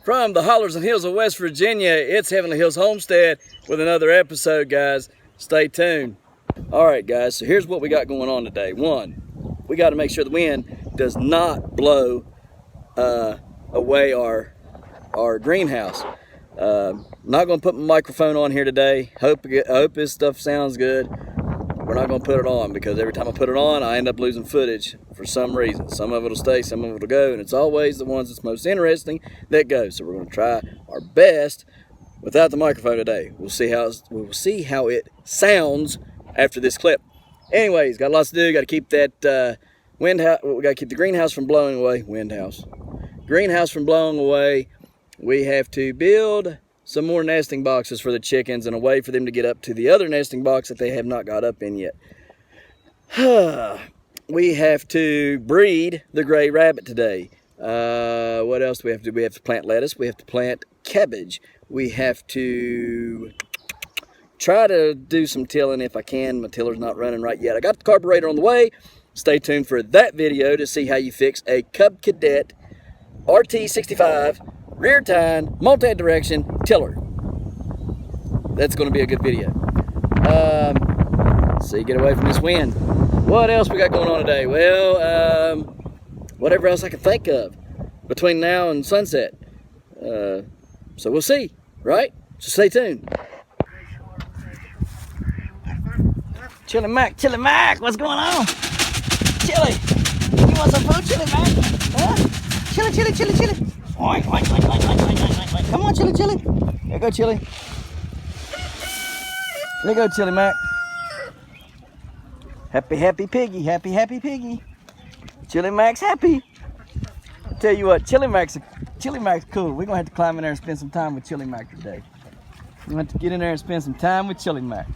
From the hollers and hills of West Virginia, it's Heavenly Hills Homestead with another episode, guys. Stay tuned. All right, guys, so here's what we got going on today. One, we got to make sure the wind does not blow away our greenhouse. Not going to put my microphone on here today. Hope this stuff sounds good. We're not going to put it on because every time I put it on, I end up losing footage for some reason. Some of it will stay, some of it will go, and it's always the ones that's most interesting that go. So we're going to try our best without the microphone today. We'll see how it sounds after this clip. Anyways, got lots to do. Got to keep that we got to keep the greenhouse from blowing away. Greenhouse from blowing away. We have to build some more nesting boxes for the chickens and a way for them to get up to the other nesting box that they have not got up in yet. We have to breed the gray rabbit today. What else do we have to do? We have to plant lettuce. We have to plant cabbage. We have to try to do some tilling if I can. My tiller's not running right yet. I got the carburetor on the way. Stay tuned for that video to see how you fix a Cub Cadet RT65 rear tine, multi-direction tiller. That's going to be a good video. So you get away from this wind. What else we got going on today? Well, whatever else I can think of between now and sunset. So we'll see, right? So stay tuned. Chili Mac, what's going on? Chili, you want some food, Chili Mac? Huh? Chili. Oink, oink, oink, oink, oink, oink, oink, oink. Come on, Chili. There you go, Chili. There you go, Chili Mac. Happy piggy. Chili Mac's happy. Tell you what, Chili Mac's cool. We're gonna have to climb in there and spend some time with Chili Mac today. We're gonna have to get in there and spend some time with Chili Mac.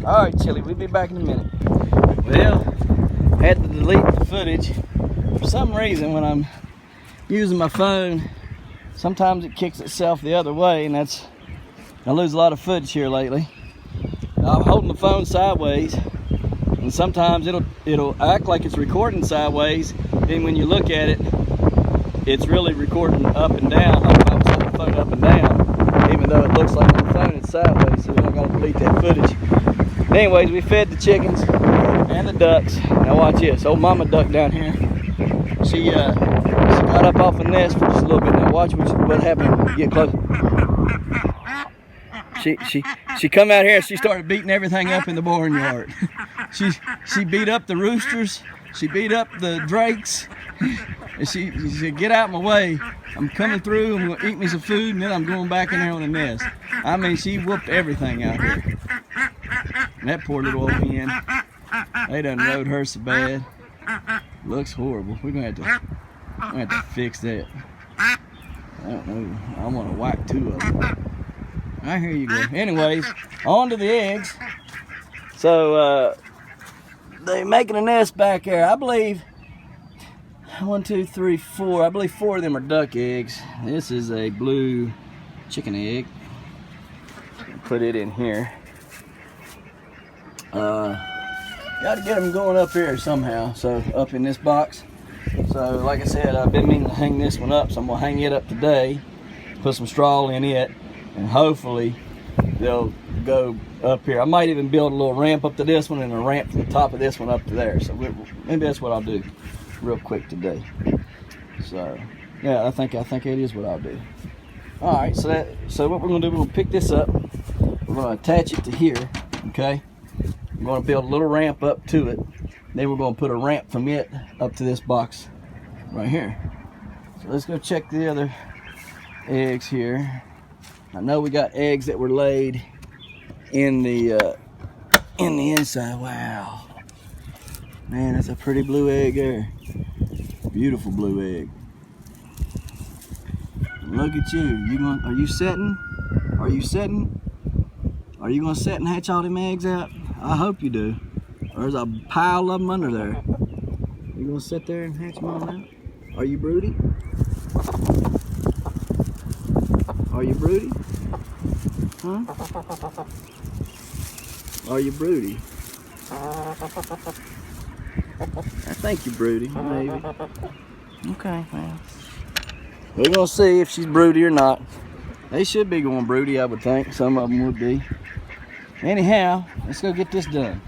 All right, Chili, we'll be back in a minute. Well, had to delete the footage. For some reason, when I'm using my phone, sometimes it kicks itself the other way, and I lose a lot of footage here lately. I'm holding the phone sideways, and sometimes it'll act like it's recording sideways. Then when you look at it, it's really recording up and down, like if I was holding the phone up and down, even though it looks like on the phone it's sideways. So I gotta delete that footage. Anyways, we fed the chickens and the ducks. Now watch this. Old mama duck down here. She got up off the nest for just a little bit. Now watch what happened when you get close. She come out here and she started beating everything up in the barnyard. She beat up the roosters. She beat up the drakes. And she said, "Get out of my way. I'm coming through. I'm gonna eat me some food, and then I'm going back in there on the nest." I mean, she whooped everything out here. And that poor little old hen, they done rode her so bad. Looks horrible. We're gonna have to fix that. I don't know. I want to whack two of them. I hear you go. Anyways, on to the eggs. So they're making a nest back there. I believe 1, 2, 3, 4. I believe 4 of them are duck eggs. This is a blue chicken egg. Put it in here. Got to get them going up here somehow. So up in this box. So like I said, I've been meaning to hang this one up. So I'm gonna hang it up today. Put some straw in it, and hopefully they'll go up here. I might even build a little ramp up to this one and a ramp from the top of this one up to there. So maybe that's what I'll do real quick today. So yeah, I think it is what I'll do. All right, so what we're gonna do, we're gonna pick this up. We're gonna attach it to here, okay? We're gonna build a little ramp up to it. Then we're gonna put a ramp from it up to this box right here. So let's go check the other eggs here. I know we got eggs that were laid in the inside. Wow, man, that's a pretty blue egg there. Beautiful blue egg. Look at you. Are you setting? Are you setting? Are you gonna set and hatch all them eggs out? I hope you do. There's a pile of them under there. You gonna sit there and hatch them all out? Are you broody? Are you broody? Huh? Are you broody? I think you're broody, maybe. Okay, well. We're gonna see if she's broody or not. They should be going broody, I would think. Some of them would be. Anyhow, let's go get this done.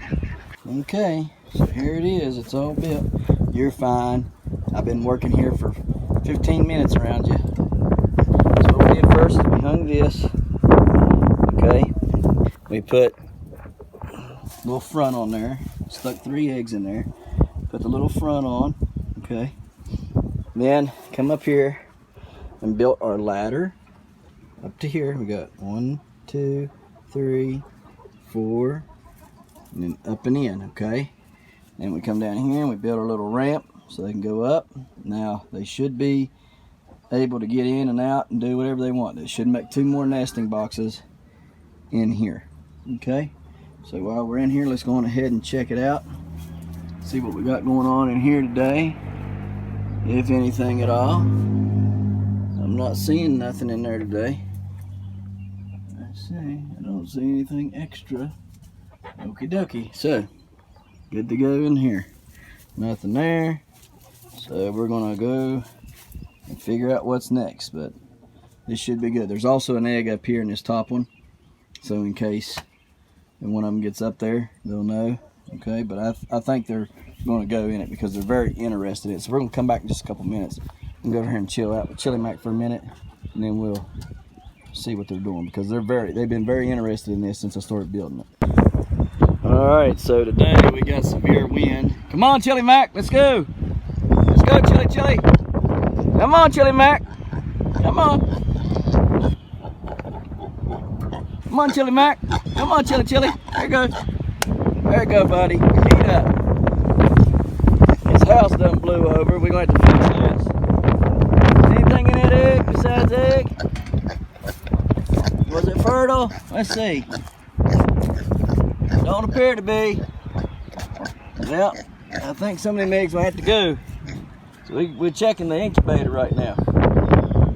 Okay, so here it is. It's all built. You're fine. I've been working here for 15 minutes around you. So what we did first is we hung this. Okay, we put a little front on there. Stuck 3 eggs in there. Put the little front on. Okay. Then come up here and built our ladder up to here. We got 1, 2, 3, 4, and then up and in. Okay. Then we come down here and we build our little ramp so they can go up. Now they should be able to get in and out and do whatever they want. They should make 2 more nesting boxes in here. Okay. So while we're in here, let's go on ahead and check it out. See what we got going on in here today, if anything at all. I'm not seeing nothing in there today. Let's see, I don't see anything extra. Okie dokie. So, good to go in here. Nothing there. So we're gonna go and figure out what's next, but this should be good. There's also an egg up here in this top one. So in case one of them gets up there, they'll know. Okay, but I think they're going to go in it because they're very interested in it. So we're going to come back in just a couple minutes and go over here and chill out with Chili Mac for a minute, and then we'll see what they're doing because they've been very interested in this since I started building it. All right, so today we got severe wind. Come on, Chili Mac, let's go. Let's go, Chili. Come on, Chili Mac. Come on. Come on, Chili Mac. Come on, Chili. There you go. There you go, buddy. Heat up. This house done blew over. We're going to have to fix this. Anything in that egg besides egg? Was it fertile? Let's see. Don't appear to be. Well, I think some of them eggs will have to go. So we're checking the incubator right now.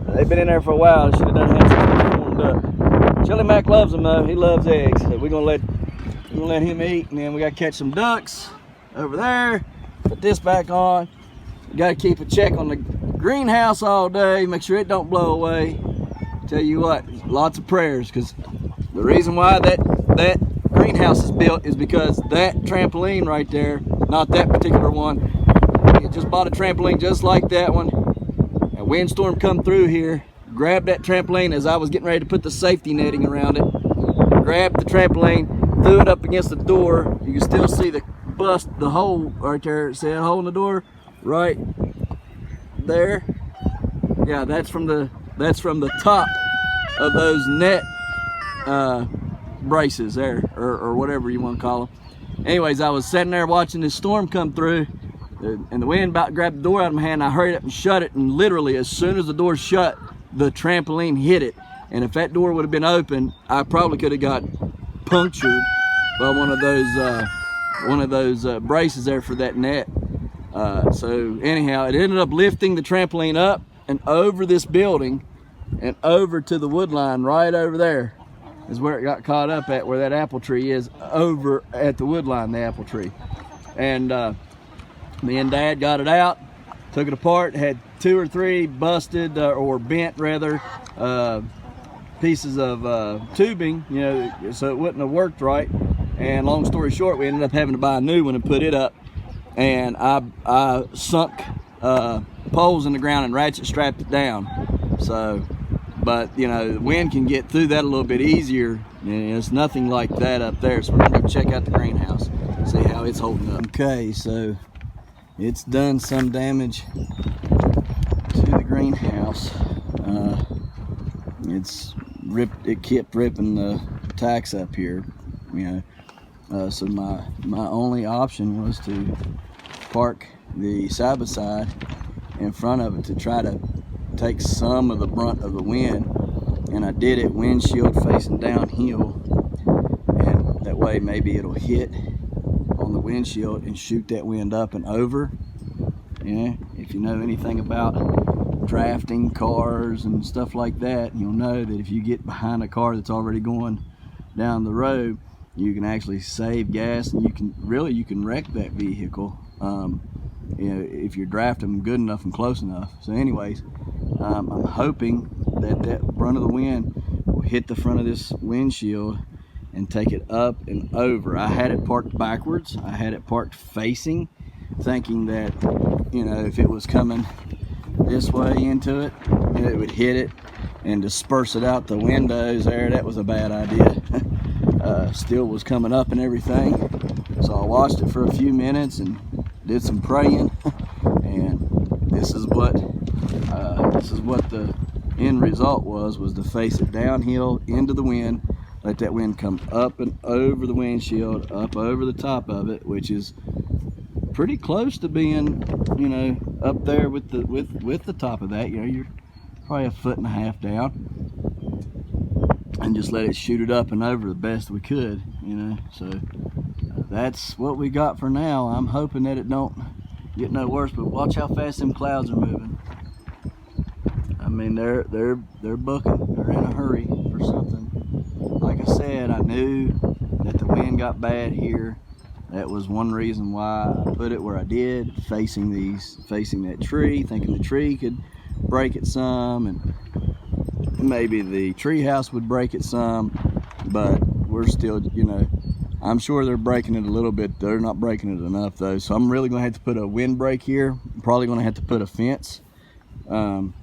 They've been in there for a while. They should have done had something warmed up. Chili Mac loves them though. He loves eggs. So we're gonna let him eat, and then we gotta catch some ducks over there. Put this back on. We gotta keep a check on the greenhouse all day. Make sure it don't blow away. Tell you what, lots of prayers, because the reason why that greenhouse is built is because that trampoline right there, not that particular one. We just bought a trampoline just like that one. A windstorm come through here, grabbed that trampoline as I was getting ready to put the safety netting around it. Grabbed the trampoline, threw it up against the door. You can still see the hole right there. See that hole in the door? Right there. Yeah, that's from the top of those net braces there, or whatever you want to call them. Anyways, I was sitting there watching this storm come through, and the wind about grabbed the door out of my hand. I hurried up and shut it, and literally as soon as the door shut, the trampoline hit it. And if that door would have been open, I probably could have got punctured by one of those braces there for that net. So anyhow, it ended up lifting the trampoline up and over this building and over to the wood line right over there is where it got caught up at, where that apple tree is, over at the wood line, the apple tree. And me and Dad got it out, took it apart, had 2 or 3 busted or bent rather pieces of tubing, you know, so it wouldn't have worked right. And long story short, we ended up having to buy a new one and put it up. And I sunk poles in the ground and ratchet strapped it down. So, but you know, the wind can get through that a little bit easier. And it's nothing like that up there. So we're gonna go check out the greenhouse, see how it's holding up. Okay, so it's done some damage to the greenhouse. It's ripped. It kept ripping the tacks up here, you know. So my only option was to park the side by side in front of it to try to take some of the brunt of the wind, and I did it windshield facing downhill, and that way maybe it'll hit on the windshield and shoot that wind up and over. Yeah, if you know anything about drafting cars and stuff like that, you'll know that if you get behind a car that's already going down the road, you can actually save gas, and you can wreck that vehicle you know, if you draft them good enough and close enough. So anyways, I'm hoping that that brunt of the wind will hit the front of this windshield and take it up and over. I had it parked backwards. I had it parked facing, thinking that, you know, if it was coming this way into it, it would hit it and disperse it out the windows there. That was a bad idea. Still was coming up and everything. So I watched it for a few minutes and did some praying, and this is what the end result was to face it downhill into the wind, let that wind come up and over the windshield, up over the top of it, which is pretty close to being, you know, up there with the top of that. You know, you're probably 1.5 feet down, and just let it shoot it up and over the best we could, you know. So that's what we got for now. I'm hoping that it don't get no worse, but watch how fast them clouds are moving. I mean, they're booking. They're in a hurry for something. Like I said, I knew that the wind got bad here. That was one reason why I put it where I did, facing that tree, thinking the tree could break it some, and maybe the tree house would break it some, but we're still, you know, I'm sure they're breaking it a little bit. They're not breaking it enough though. So I'm really gonna have to put a windbreak here. I'm probably gonna have to put a fence, some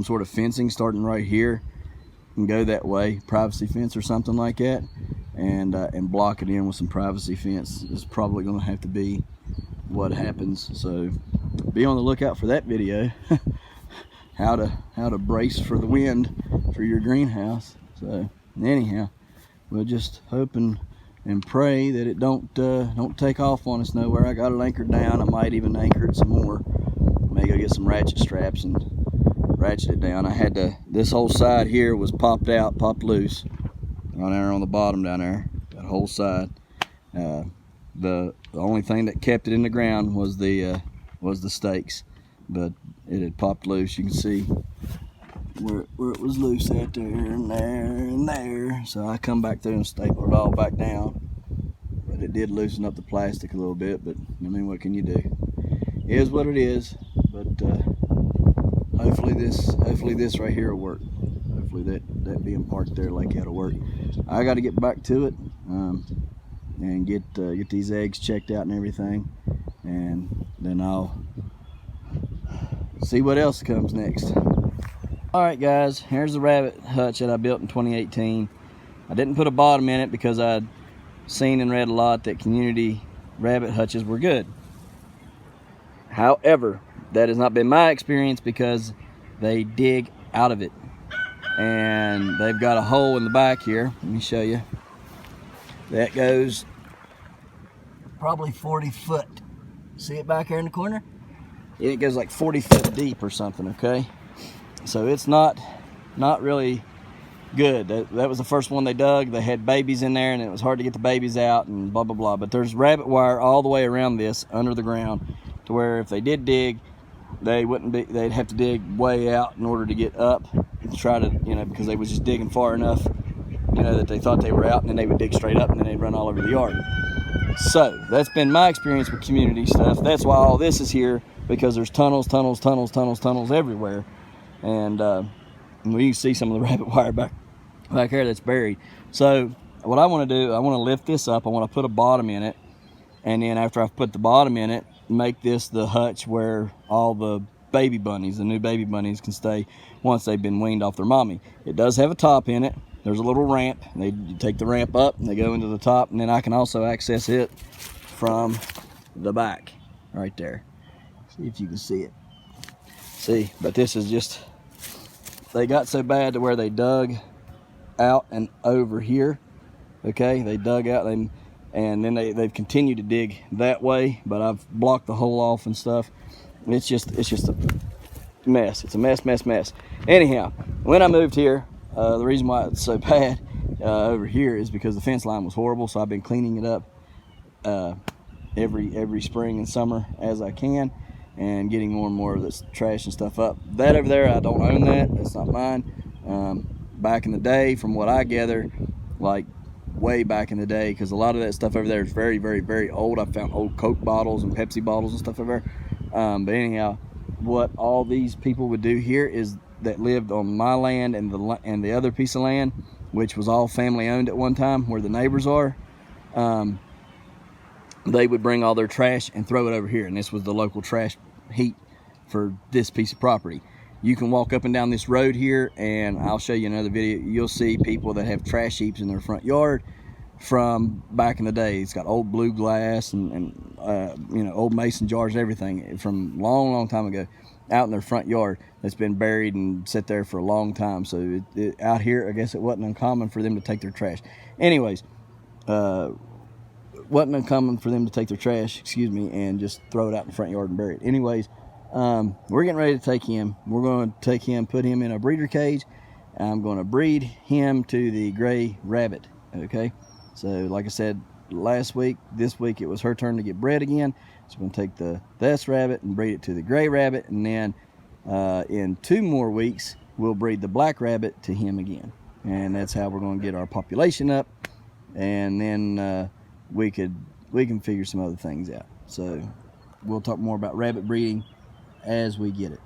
sort of fencing starting right here and go that way, privacy fence or something like that, and block it in with some privacy fence. Is probably gonna have to be what happens. So be on the lookout for that video. how to brace for the wind for your greenhouse. So anyhow, we'll just hope and pray that it don't take off on us nowhere. I got it anchored down. I might even anchor it some more. May go get some ratchet straps and ratchet it down. I had this whole side here was popped loose on there on the bottom down there. That whole side. The only thing that kept it in the ground was the stakes, but it had popped loose. You can see where it was loose at there and there and there. So I come back through and stapled it all back down. But it did loosen up the plastic a little bit, but I mean, what can you do? It is what it is. But hopefully this right here will work. Hopefully that being parked there like that'll work. I got to get back to it and get these eggs checked out and everything, and then I'll see what else comes next. Alright guys, here's the rabbit hutch that I built in 2018. I didn't put a bottom in it because I'd seen and read a lot that community rabbit hutches were good. However, that has not been my experience because they dig out of it. And they've got a hole in the back here. Let me show you. That goes probably 40 foot. See it back here in the corner? Yeah, it goes like 40 foot deep or something, okay? So it's not really good. That was the first one they dug. They had babies in there and it was hard to get the babies out and blah, blah, blah. But there's rabbit wire all the way around this under the ground to where if they did dig, they'd have to dig way out in order to get up and try to, you know, because they was just digging far enough, you know, that they thought they were out, and then they would dig straight up and then they'd run all over the yard. So that's been my experience with community stuff. That's why all this is here, because there's tunnels everywhere. And you can see some of the rabbit wire back here that's buried. So what I want to do, I want to lift this up. I want to put a bottom in it, and then after I've put the bottom in it, make this the hutch where all the baby bunnies, the new baby bunnies, can stay once they've been weaned off their mommy. It does have a top in it. There's a little ramp. You take the ramp up and they go into the top, and then I can also access it from the back right there. See if you can see it. See, but this is just, they got so bad to where they dug out and over here. Okay, they dug out and then they've continued to dig that way, but I've blocked the hole off and stuff. It's just a mess. It's a mess. Anyhow, when I moved here, the reason why it's so bad over here is because the fence line was horrible. So I've been cleaning it up every spring and summer as I can, and getting more and more of this trash and stuff up. That over there, I don't own that. That's not mine. Back in the day, from what I gather, like way back in the day, because a lot of that stuff over there is very, very, very old. I found old Coke bottles and Pepsi bottles and stuff over there. But anyhow, what all these people would do here is that lived on my land and the other piece of land, which was all family owned at one time, where the neighbors are. They would bring all their trash and throw it over here, and this was the local trash heap for this piece of property. You can walk up and down this road here, and I'll show you another video. You'll see people that have trash heaps in their front yard from back in the day. It's got old blue glass and you know, old mason jars and everything from long time ago out in their front yard that's been buried and sit there for a long time. So out here, I guess it wasn't uncommon for them to take their trash. Anyways, wasn't uncommon for them to take their trash, excuse me, and just throw it out in the front yard and bury it. Anyways, we're getting ready to take him. We're going to take him, put him in a breeder cage. I'm going to breed him to the gray rabbit, okay? So like I said last week, this week it was her turn to get bred again. So we're going to take this rabbit and breed it to the gray rabbit, and then in 2 more weeks we'll breed the black rabbit to him again. And that's how we're going to get our population up, and then we can figure some other things out. So we'll talk more about rabbit breeding as we get it.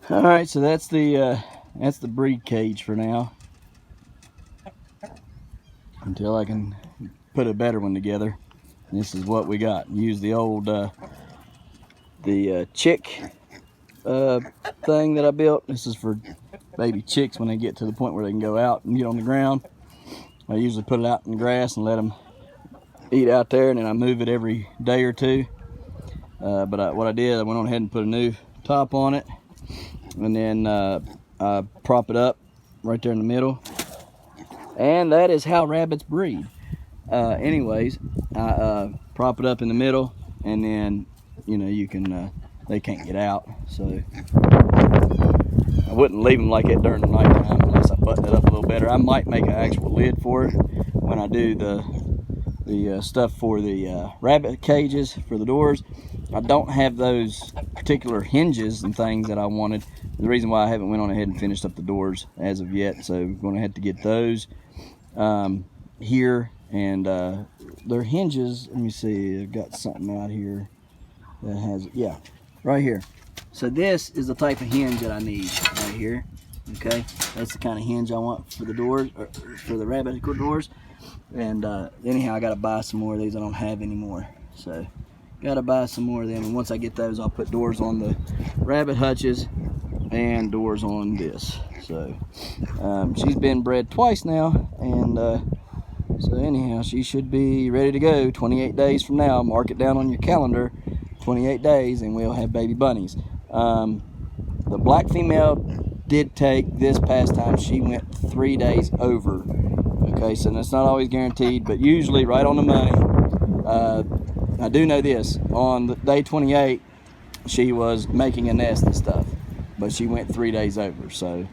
All right, so that's the breed cage for now, until I can put a better one together. This is what we got. Use the old chick thing that I built. This is for baby chicks when they get to the point where they can go out and get on the ground. I usually put it out in the grass and let them eat out there, and then I move it every day or two. But what I did, I went on ahead and put a new top on it, and then I prop it up right there in the middle. And that is how rabbits breed. Anyways, I prop it up in the middle, and then, you know, you can, they can't get out. So I wouldn't leave them like that during the nighttime unless I button it up a little better. I might make an actual lid for it when I do the stuff for the rabbit cages for the doors. I don't have those particular hinges and things that I wanted. The reason why I haven't went on ahead and finished up the doors as of yet, so I'm going to have to get those here. And their hinges, let me see, I've got something out here that has, yeah, right here. So this is the type of hinge that I need right here. Okay, that's the kind of hinge I want for the doors, or for the rabbit doors. And anyhow, I got to buy some more of these. I don't have any more, so got to buy some more of them. And once I get those, I'll put doors on the rabbit hutches and doors on this. So she's been bred twice now, and so anyhow, she should be ready to go 28 days from now. Mark it down on your calendar, 28 days, and we'll have baby bunnies. The black female did take this past time. She went 3 days over. Okay, so that's not always guaranteed, but usually right on the money. I do know this, on the day 28, she was making a nest and stuff, but she went 3 days over. So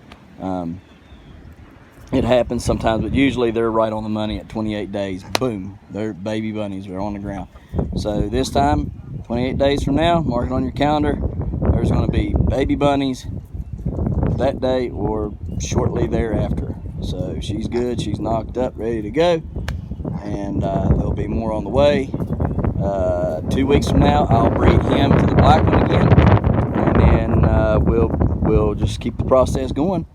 it happens sometimes, but usually they're right on the money at 28 days. Boom, they're baby bunnies, they're on the ground. So this time, 28 days from now, mark it on your calendar. There's going to be baby bunnies that day or shortly thereafter. So she's good, she's knocked up, ready to go, and there'll be more on the way. 2 weeks from now, I'll breed him to the black one again, and then we'll just keep the process going,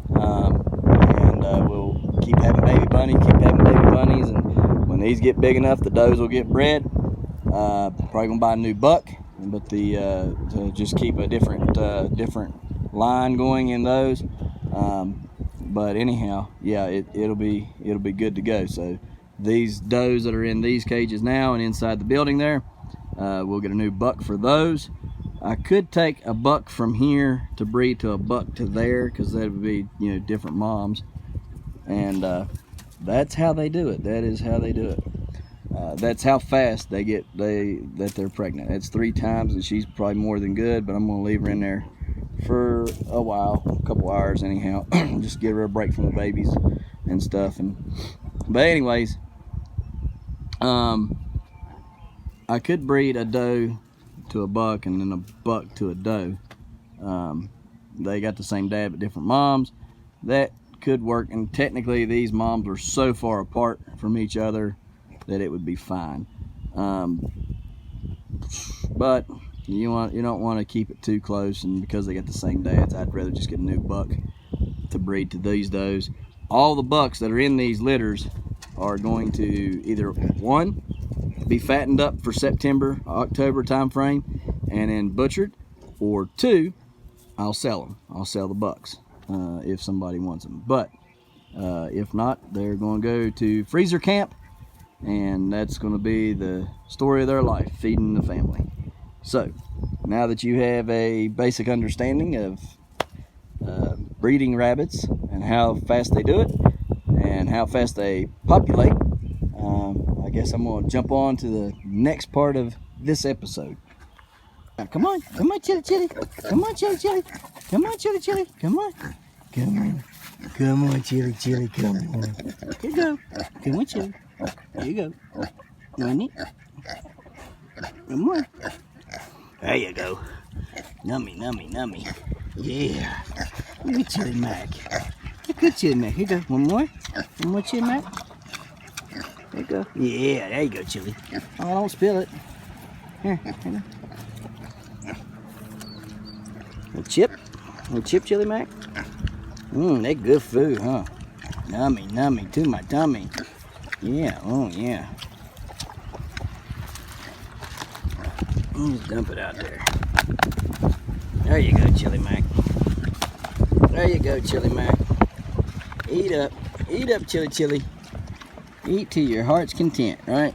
and we'll keep having baby bunnies, and when these get big enough, the does will get bred. Probably gonna buy a new buck, but to just keep a different line going in those. But anyhow, yeah, it'll be good to go. So these does that are in these cages now and inside the building there, we'll get a new buck for those. I could take a buck from here to breed to a buck to there, because that would be, you know, different moms, and that's how they do it. That is how they do it. That's how fast they're pregnant. It's 3 times, and she's probably more than good, but I'm gonna leave her in there for a while, a couple hours anyhow, just give her a break from the babies and stuff. But anyways, I could breed a doe to a buck and then a buck to a doe. They got the same dad but different moms. That could work, and technically these moms are so far apart from each other that it would be fine. but you don't want to keep it too close, and because they got the same dads, I'd rather just get a new buck to breed to these does. All the bucks that are in these litters are going to either, one, be fattened up for September, October time frame and then butchered, or two, I'll sell them. I'll sell the bucks if somebody wants them. But if not, they're going to go to freezer camp, and that's going to be the story of their life, feeding the family. So now that you have a basic understanding of breeding rabbits and how fast they do it and how fast they populate, I guess I'm going to jump on to the next part of this episode. Now, come on, Chili Chili. Come on, Chili Chili. Come on, Chili Chili. Come on. Come on. Come on, Chili Chili. Come on. Here you go. Come on, Chili. Here you go. Nani. Come on. There you go. Nummy, nummy, nummy. Yeah. Look at Chili Mac. Look at Chili Mac. Here you go. One more. One more, Chili Mac. There you go. Yeah, there you go, Chili. Oh, don't spill it. Here, here. Little chip, Chili Mac. They good food, huh? Nummy, nummy to my tummy. Yeah, oh yeah. Just dump it out there. There you go, Chili Mac. There you go, Chili Mac. Eat up, Chili Chili. Eat to your heart's content, right?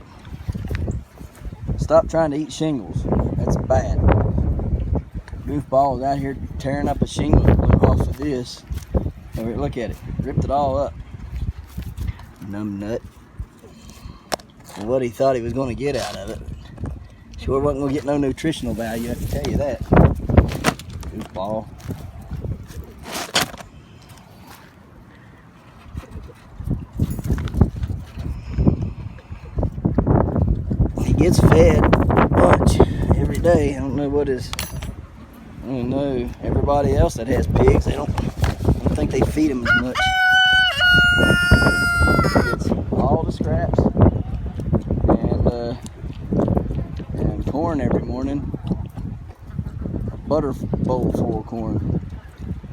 Stop trying to eat shingles. That's bad. Goofball was out here tearing up a shingle that blew off of this. Look at it, ripped it all up. Numb nut. And what he thought he was going to get out of it. Sure wasn't going to get no nutritional value, I can tell you that. Goofball. He gets fed a bunch every day. I don't know what his... I don't know. Everybody else that has pigs, I don't think they feed them as much. It's all the scraps and corn every morning. A butter bowl full of corn,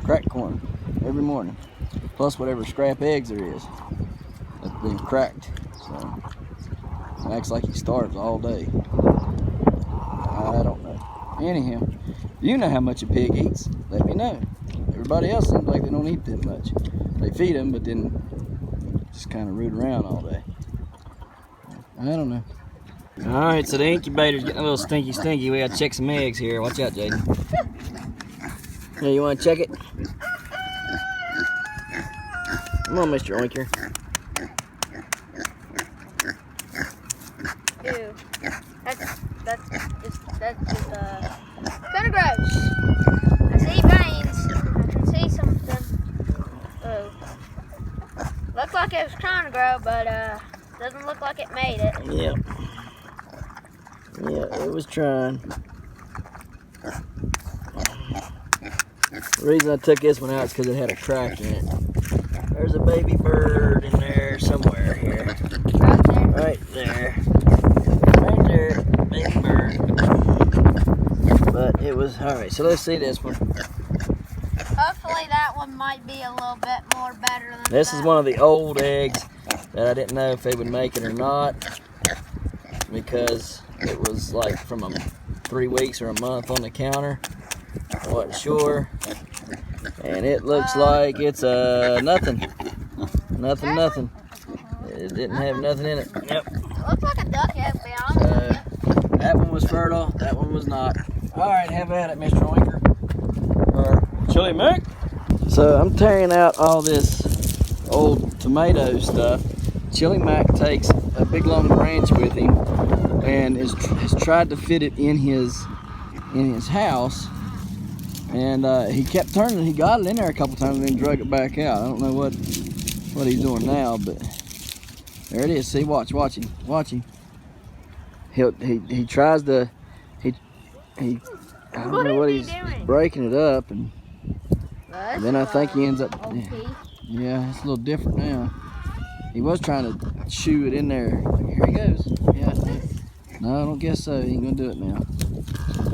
cracked corn every morning, plus whatever scrap eggs there is that's been cracked. So it acts like he starves all day. I don't know. Anyhow, you know how much a pig eats. Let me know. Everybody else seems like they don't eat that much. They feed them, but then just kind of root around all day. I don't know. All right, so the incubator's getting a little stinky. We gotta check some eggs here. Watch out, Jaden. Hey, you want to check it? Come on, Mr. Oinker. Ew. That's just kind of gross. I see veins. I can see something. Oh. Looked like it was trying to grow, but doesn't look like it made it. Yep. Yeah, it was trying. The reason I took this one out is because it had a crack in it. There's a baby bird in there somewhere here. Right there. Right there, baby bird. But it was, alright, so let's see this one. Hopefully that one might be a little bit more better than This is one of the old eggs that I didn't know if they would make it or not, because it was like from 3 weeks or a month on the counter. I wasn't sure. And it looks like it's nothing. Nothing. It didn't have nothing in it. Yep. It looks like a duck egg, to be honest. That one was fertile, that one was not. Alright, have at it, Mr. Oinker. Or Chili Mac. So I'm tearing out all this old tomato stuff. Chili Mac takes a big long branch with him and has tried to fit it in his house. And he kept turning. He got it in there a couple times and then drug it back out. I don't know what he's doing now, but there it is. See, watch him. He tries to I don't know what he's breaking it up, and then I think he ends up. Yeah, it's a little different now. He was trying to chew it in there. Here he goes. Yeah. No, I don't guess so. He ain't gonna do it now.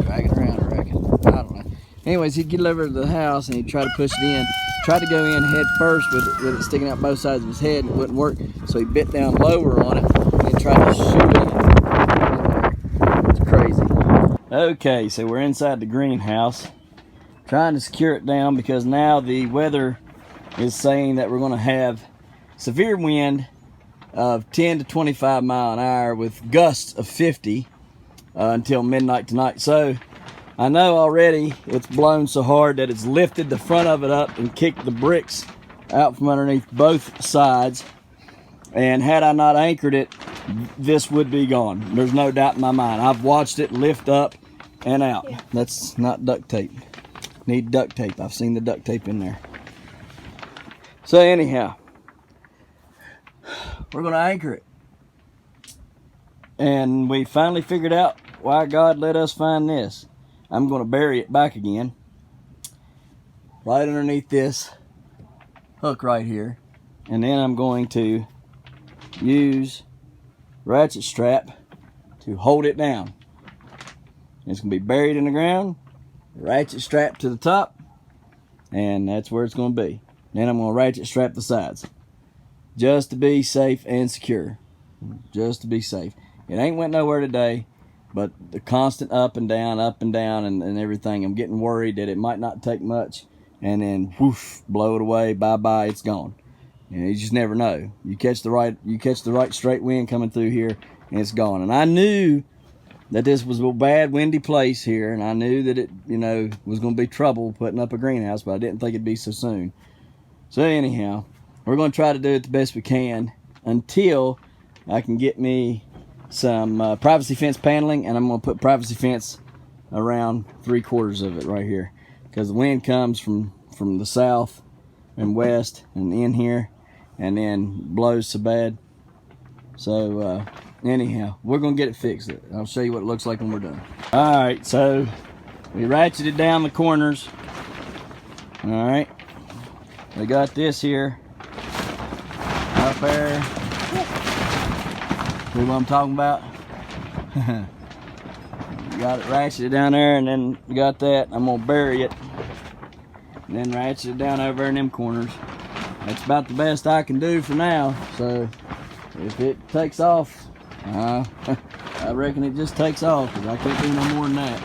drag it around, I reckon. I don't know. Anyways, he'd get over to the house and he'd try to push it in. Tried to go in head first with it sticking out both sides of his head and it wouldn't work. So he bit down lower on it and tried to shoot it in there. It's crazy. Okay, so we're inside the greenhouse trying to secure it down because now the weather is saying that we're going to have severe wind of 10 to 25 mile an hour with gusts of 50 until midnight tonight. So I know already it's blown so hard that it's lifted the front of it up and kicked the bricks out from underneath both sides. And had I not anchored it, this would be gone. There's no doubt in my mind. I've watched it lift up and out. Yeah. That's not duct tape. Need duct tape. I've seen the duct tape in there. So anyhow, we're going to anchor it. And we finally figured out why God let us find this. I'm going to bury it back again right underneath this hook right here, and then I'm going to use ratchet strap to hold it down. It's going to be buried in the ground, ratchet strap to the top, and that's where it's going to be. Then I'm going to ratchet strap the sides just to be safe and secure, just to be safe. It ain't went nowhere today. But the constant up and down and everything, I'm getting worried that it might not take much and then whoosh, blow it away, bye-bye, it's gone. You just never know. You catch the right straight wind coming through here and it's gone. And I knew that this was a bad windy place here, and I knew that it, was going to be trouble putting up a greenhouse, but I didn't think it'd be so soon. So anyhow, we're going to try to do it the best we can until I can get me some privacy fence paneling, and I'm going to put privacy fence around 3/4 of it right here because the wind comes from the south and west and in here and then blows so bad. So anyhow, we're going to get it fixed. I'll show you what it looks like when we're done. Alright, so we ratcheted down the corners. Alright, we got this here up there. See what I'm talking about? Got it ratcheted down there, and then we got that. I'm gonna bury it, and then ratchet it down over in them corners. That's about the best I can do for now. So if it takes off, I reckon it just takes off, because I can't do no more than that.